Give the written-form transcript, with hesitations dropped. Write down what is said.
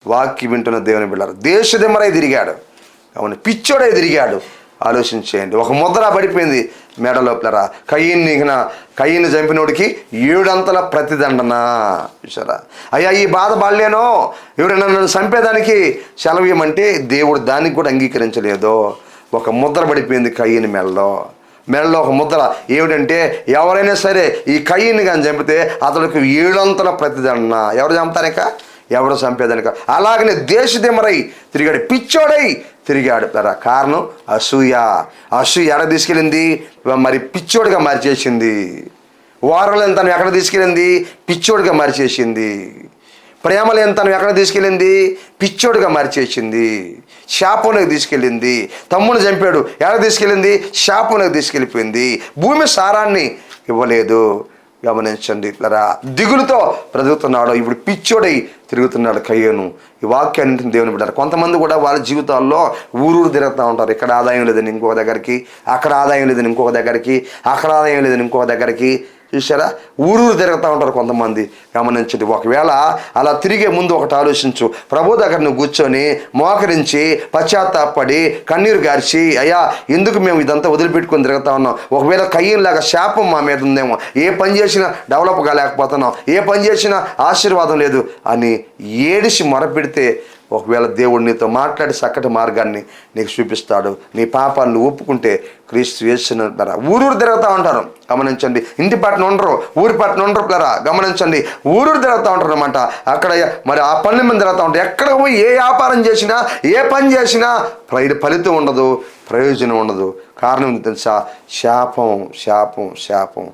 వాక్యం వింటున్న దేవుని బిడ్డలారా, దేశదిమ్మరై తిరిగాడు, అవును పిచ్చోడై తిరిగాడు. ఆలోచించేయండి. ఒక ముద్ర పడిపోయింది మెడ లోపలరా. కయ్యిని చంపినోడికి 7 అంతల ప్రతిదండన. చూసారా? అయ్యా ఈ బాధ బాలేనో, ఎవరైనా నన్ను చంపేదానికి సెలవు ఇవ్వమంటే దేవుడు దానికి కూడా అంగీకరించలేదు. ఒక ముద్ర పడిపోయింది కయ్యిని మెడలో ఒక ముద్ర. ఏమిటంటే ఎవరైనా సరే ఈ కయ్యిని కానీ చంపితే అతడికి 7 అంతల ప్రతిదండన. ఎవరు చంపుతారిక? ఎవరు చంపేదానిక? అలాగనే దేశదిమ్మరై తిరిగాడు, పిచ్చోడై తిరిగాడు. కారణం అసూయ. ఎక్కడ తీసుకెళ్ళింది? మరి పిచ్చోడిగా మార్చేసింది. వారలేని తను ఎక్కడ తీసుకెళ్ళింది? పిచ్చోడిగా మార్చేసింది. ప్రేమలేని తను ఎక్కడ తీసుకెళ్ళింది? పిచ్చోడిగా మార్చేసింది. శాపంలోకి తీసుకెళ్ళింది. తమ్ముని చంపాడు, ఎక్కడ తీసుకెళ్ళింది? శాపంలోకి తీసుకెళ్ళిపోయింది. భూమి సారాన్ని ఇవ్వలేదు. గమనించండి. దిగులుతో బ్రతుకుతున్నాడు, ఇప్పుడు పిచ్చోడై తిరుగుతున్నాడు కయ్యను. ఈ వాక్యాన్ని దేవుని బిడ్డారు. కొంతమంది కూడా వాళ్ళ జీవితాల్లో ఊరూరు తిరుగుతూ ఉంటారు. ఇక్కడ ఆదాయం లేదని ఇంకొక దగ్గరికి, అక్కడ ఆదాయం లేదని ఇంకొక దగ్గరికి, అక్కడ ఆదాయం లేదని ఇంకొక దగ్గరికి. చూసారా? ఊరూరు తిరుగుతూ ఉంటారు కొంతమంది. గమనించండి. ఒకవేళ అలా తిరిగే ముందు ఒకటి ఆలోచించు. ప్రభు దగ్గర నువ్వు కూర్చొని మోకరించి పశ్చాత్తాపడి కన్నీరు గార్చి, అయ్యా ఎందుకు మేము ఇదంతా వదిలిపెట్టుకొని తిరుగుతా ఉన్నాం? ఒకవేళ కయ్యంలాగా శాపం మా మీద ఉందేమో, ఏ పని చేసినా డెవలప్ కాలేకపోతున్నాం, ఏ పని చేసినా ఆశీర్వాదం లేదు అని ఏడిసి మొరపెడితే ఒకవేళ దేవుడు నీతో మాట్లాడి చక్కటి మార్గాన్ని నీకు చూపిస్తాడు. నీ పాపాలను ఒప్పుకుంటే క్రీస్తు యేసును ఊరూరు తిరుగుతూ ఉంటారు. గమనించండి. ఇంటి పట్టున ఉండరు, ఊరి పట్టున ఉండరు పిల్లరా. గమనించండి. ఊరూరు తిరుగుతూ ఉంటారు అనమాట. అక్కడ మరి ఆ పనుల మీద తిరుగుతూ ఉంటారు. ఎక్కడ పోయి ఏ వ్యాపారం చేసినా, ఏ పని చేసినా ఫలితం ఉండదు, ప్రయోజనం ఉండదు. కారణం తెలుసా? శాపం.